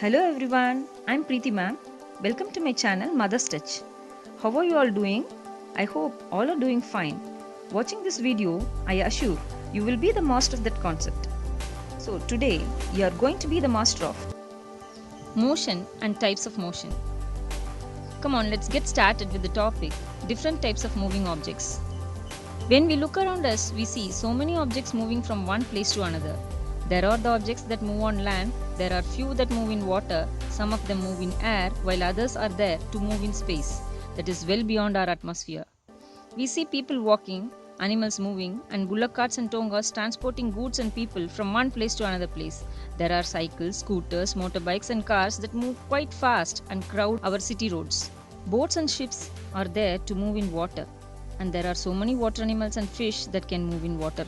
Hello everyone, I'm Preeti ma'am. Welcome to my channel Mother's Touch. How are you all doing? I hope all are doing fine. Watching this video, I assure you will be the master of that concept. So today, you are going to be the master of motion and types of motion. Come on, let's get started with the topic, different types of moving objects. When we look around us, we see so many objects moving from one place to another. There are the objects that move on land, there are few that move in water, some of them move in air, while others are there to move in space, that is well beyond our atmosphere. We see people walking, animals moving, and bullock carts and tongas transporting goods and people from one place to another place. There are cycles, scooters, motorbikes, and cars that move quite fast and crowd our city roads. Boats and ships are there to move in water, and there are so many water animals and fish that can move in water.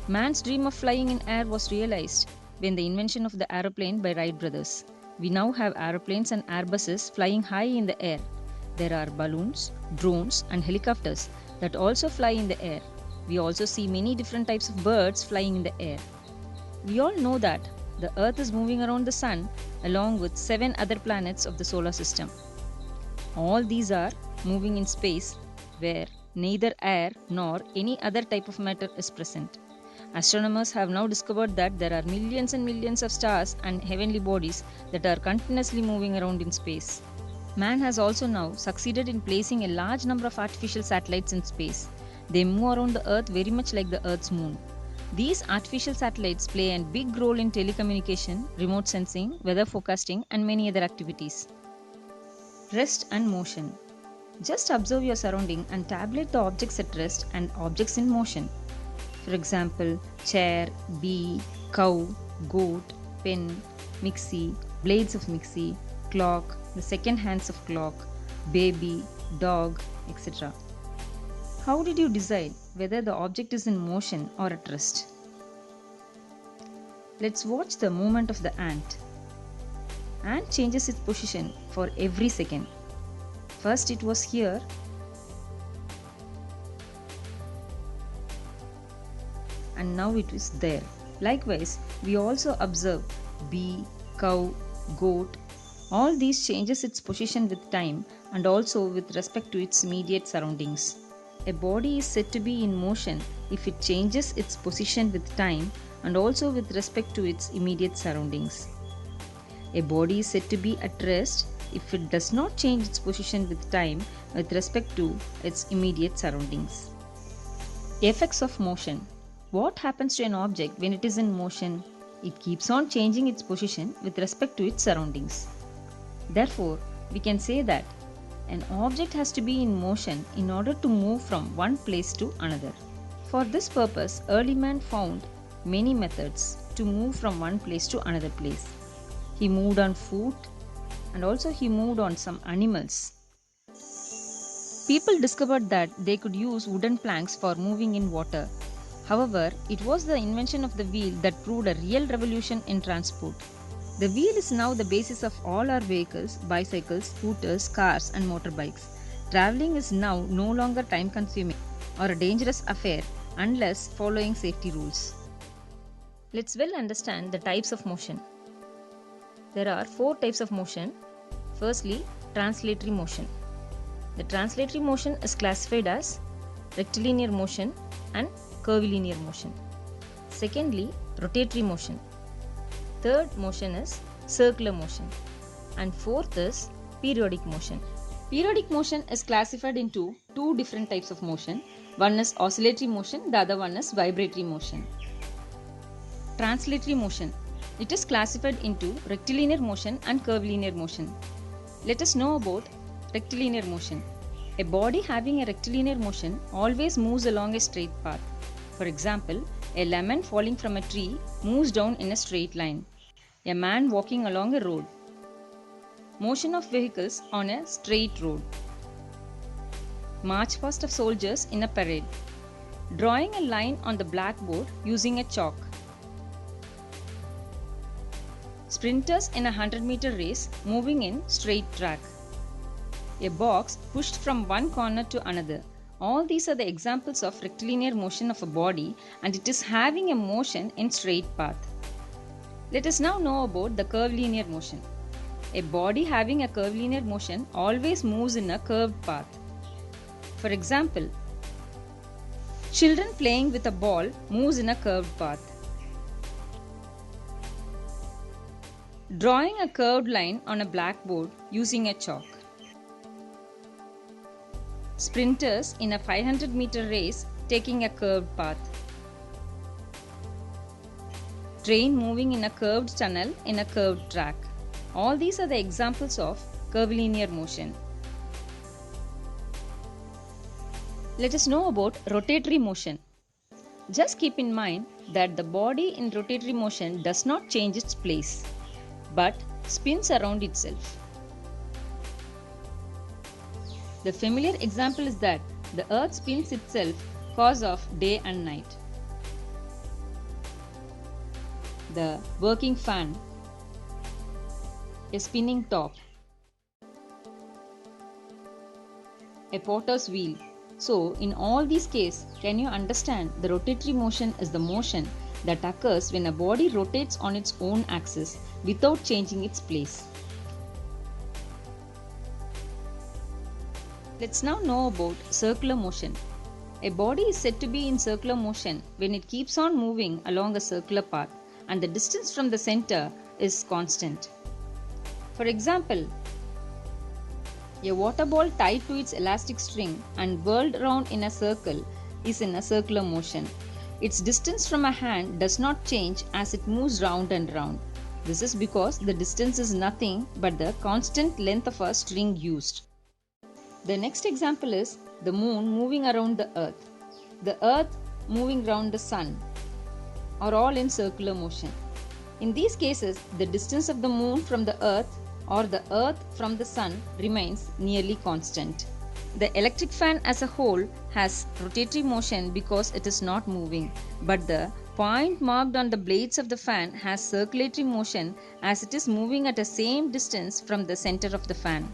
Man's dream of flying in air was realized when the invention of the aeroplane by Wright brothers. We now have aeroplanes and airbuses flying high in the air. There are balloons, drones, and helicopters that also fly in the air. We also see many different types of birds flying in the air. We all know that the Earth is moving around the Sun along with 7 other planets of the solar system. All these are moving in space where neither air nor any other type of matter is present. Astronomers have now discovered that there are millions and millions of stars and heavenly bodies that are continuously moving around in space. Man has also now succeeded in placing a large number of artificial satellites in space. They move around the Earth very much like the Earth's moon. These artificial satellites play a big role in telecommunication, remote sensing, weather forecasting, and many other activities. Rest and motion. Just observe your surrounding and tabulate the objects at rest and objects in motion. For example, chair, bee, cow, goat, pen, mixie, blades of mixie, clock, the second hands of clock, baby, dog, etc. How did you decide whether the object is in motion or at rest? Let's watch the movement of the ant. Ant changes its position for every second. First it was here, and now it is there. Likewise, we also observe bee, cow, goat. All these changes its position with time and also with respect to its immediate surroundings. A body is said to be in motion if it changes its position with time and also with respect to its immediate surroundings. A body is said to be at rest if it does not change its position with time with respect to its immediate surroundings. Effects of motion. What happens to an object when it is in motion? It keeps on changing its position with respect to its surroundings. Therefore, we can say that an object has to be in motion in order to move from one place to another. For this purpose, early man found many methods to move from one place to another place. He moved on foot and also he moved on some animals. People discovered that they could use wooden planks for moving in water. However, it was the invention of the wheel that proved a real revolution in transport. The wheel is now the basis of all our vehicles, bicycles, scooters, cars, and motorbikes. Traveling is now no longer time consuming or a dangerous affair unless following safety rules. Let's well understand the types of motion. There are 4 types of motion. Firstly, translatory motion. The translatory motion is classified as rectilinear motion and curvilinear motion. Secondly, rotatory motion. Third motion is circular motion. And fourth is periodic motion. Periodic motion is classified into 2 different types of motion. One is oscillatory motion, the other one is vibratory motion. Translatory motion. It is classified into rectilinear motion and curvilinear motion. Let us know about rectilinear motion. A body having a rectilinear motion always moves along a straight path. For example, a lemon falling from a tree moves down in a straight line. A man walking along a road. Motion of vehicles on a straight road. March past of soldiers in a parade. Drawing a line on the blackboard using a chalk. Sprinters in a 100-meter race moving in straight track. A box pushed from one corner to another. All these are the examples of rectilinear motion of a body and it is having a motion in straight path. Let us now know about the curvilinear motion. A body having a curvilinear motion always moves in a curved path. For example, children playing with a ball moves in a curved path. Drawing a curved line on a blackboard using a chalk. Sprinters in a 500-meter race taking a curved path. Train moving in a curved tunnel in a curved track. All these are the examples of curvilinear motion. Let us know about rotatory motion. Just keep in mind that the body in rotatory motion does not change its place, but spins around itself. The familiar example is that the earth spins itself cause of day and night. The working fan, a spinning top, a potter's wheel. So, in all these cases, can you understand the rotatory motion is the motion that occurs when a body rotates on its own axis without changing its place. Let's now know about circular motion. A body is said to be in circular motion when it keeps on moving along a circular path and the distance from the center is constant. For example, a water ball tied to its elastic string and whirled around in a circle is in a circular motion. Its distance from a hand does not change as it moves round and round. This is because the distance is nothing but the constant length of a string used. The next example is the moon moving around the earth moving around the sun are all in circular motion. In these cases, the distance of the moon from the earth or the earth from the sun remains nearly constant. The electric fan as a whole has rotatory motion because it is not moving, but the point marked on the blades of the fan has circulatory motion as it is moving at the same distance from the center of the fan.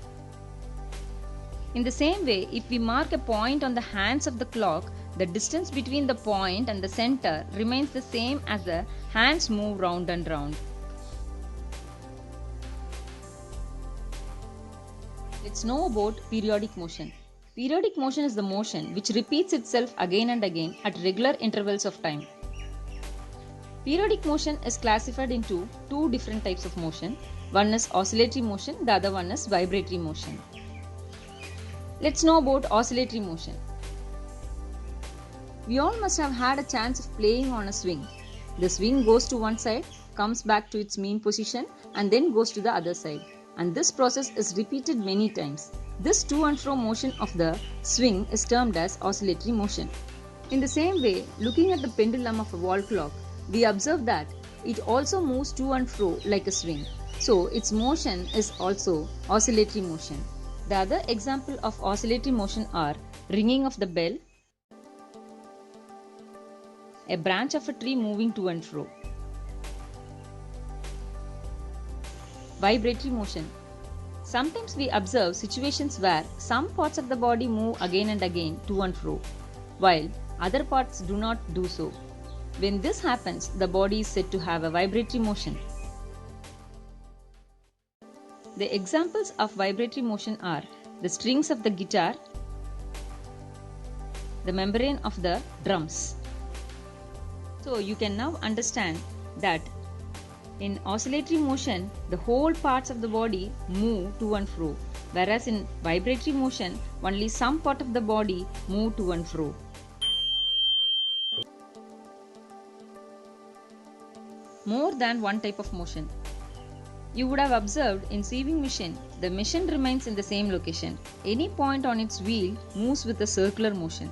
In the same way, if we mark a point on the hands of the clock, the distance between the point and the center remains the same as the hands move round and round. Let's know about periodic motion. Periodic motion is the motion which repeats itself again and again at regular intervals of time. Periodic motion is classified into two different types of motion. One is oscillatory motion, the other one is vibratory motion. Let's know about oscillatory motion. We all must have had a chance of playing on a swing. The swing goes to one side, comes back to its mean position and then goes to the other side. And this process is repeated many times. This to and fro motion of the swing is termed as oscillatory motion. In the same way, looking at the pendulum of a wall clock, we observe that it also moves to and fro like a swing. So its motion is also oscillatory motion. The other example of oscillatory motion are ringing of the bell, a branch of a tree moving to and fro. Vibratory motion. Sometimes we observe situations where some parts of the body move again and again to and fro, while other parts do not do so. When this happens, the body is said to have a vibratory motion. The examples of vibratory motion are the strings of the guitar, the membrane of the drums. So you can now understand that in oscillatory motion, the whole parts of the body move to and fro, whereas in vibratory motion, only some part of the body move to and fro. More than one type of motion. You would have observed in sieving machine, the machine remains in the same location. Any point on its wheel moves with a circular motion.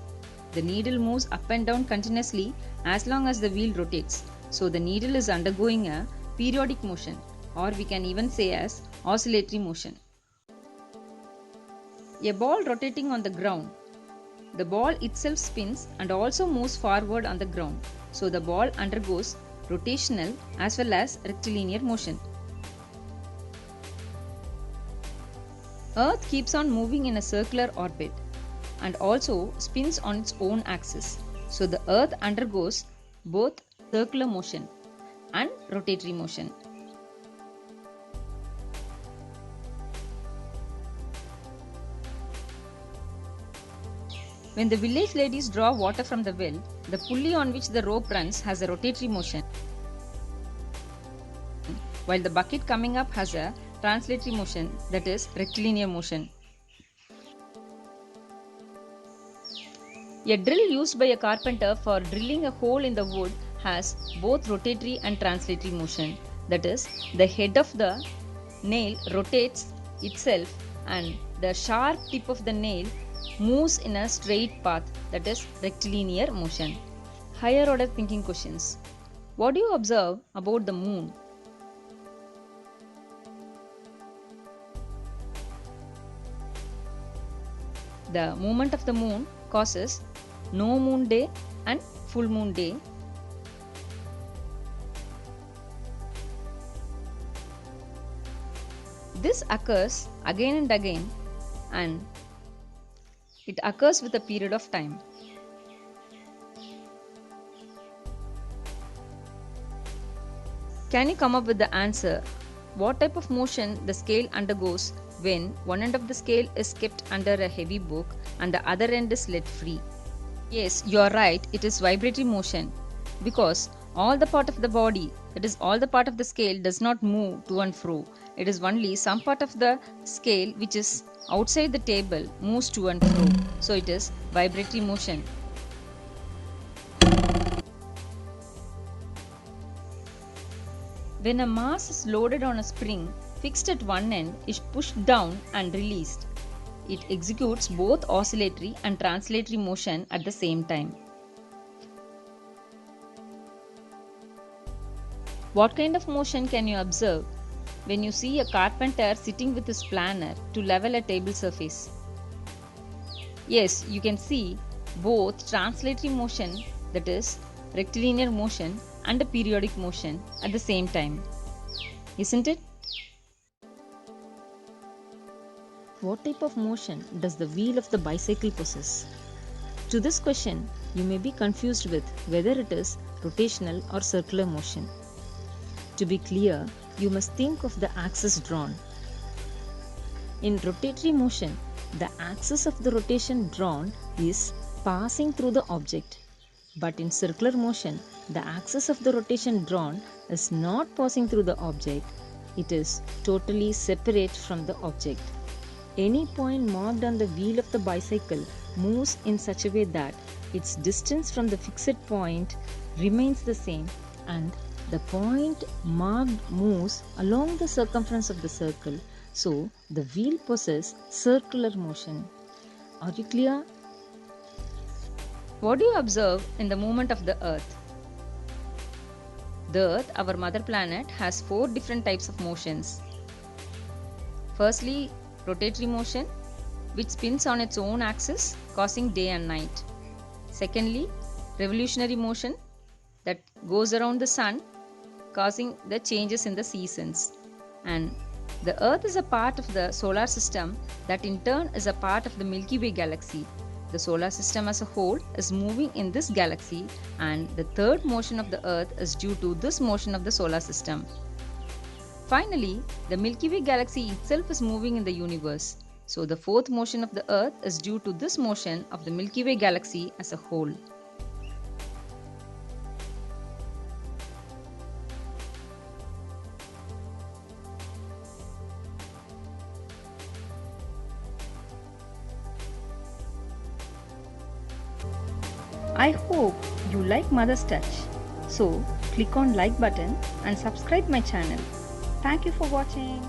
The needle moves up and down continuously as long as the wheel rotates. So the needle is undergoing a periodic motion, or we can even say as oscillatory motion. A ball rotating on the ground. The ball itself spins and also moves forward on the ground. So the ball undergoes rotational as well as rectilinear motion. Earth keeps on moving in a circular orbit and also spins on its own axis. So the Earth undergoes both circular motion. and rotatory motion. When the village ladies draw water from the well, the pulley on which the rope runs has a rotatory motion, while the bucket coming up has a translatory motion, that is rectilinear motion. A drill used by a carpenter for drilling a hole in the wood has both rotatory and translatory motion, that is, the head of the nail rotates itself and the sharp tip of the nail moves in a straight path, that is rectilinear motion. Higher order thinking questions. What do you observe about the moon? The movement of the moon causes no moon day and full moon day. This occurs again and again, and it occurs with a period of time. Can you come up with the answer? What type of motion the scale undergoes when one end of the scale is kept under a heavy book and the other end is let free? Yes, you are right, it is vibratory motion, because all the part of the body, that is all the part of the scale, does not move to and fro. It is only some part of the scale which is outside the table moves to and fro. So it is vibratory motion. When a mass is loaded on a spring fixed at one end, is pushed down and released. It executes both oscillatory and translatory motion at the same time. What kind of motion can you observe when you see a carpenter sitting with his planer to level a table surface? Yes, you can see both translatory motion, that is rectilinear motion, and a periodic motion at the same time. Isn't it? What type of motion does the wheel of the bicycle possess? To this question, you may be confused with whether it is rotational or circular motion. To be clear, you must think of the axis drawn. In rotatory motion, the axis of the rotation drawn is passing through the object. But in circular motion, the axis of the rotation drawn is not passing through the object. It is totally separate from the object. Any point marked on the wheel of the bicycle moves in such a way that its distance from the fixed point remains the same, and the point marked moves along the circumference of the circle. So, the wheel possesses circular motion. Are you clear? What do you observe in the movement of the Earth? The Earth, our mother planet, has 4 different types of motions. Firstly, rotatory motion, which spins on its own axis, causing day and night. Secondly, revolutionary motion, that goes around the sun, causing the changes in the seasons. And the Earth is a part of the solar system that in turn is a part of the Milky Way galaxy. The solar system as a whole is moving in this galaxy, and the third motion of the Earth is due to this motion of the solar system. Finally, the Milky Way galaxy itself is moving in the universe. So the fourth motion of the Earth is due to this motion of the Milky Way galaxy as a whole. I hope you like Mother's Touch. So click on like button and subscribe my channel. Thank you for watching.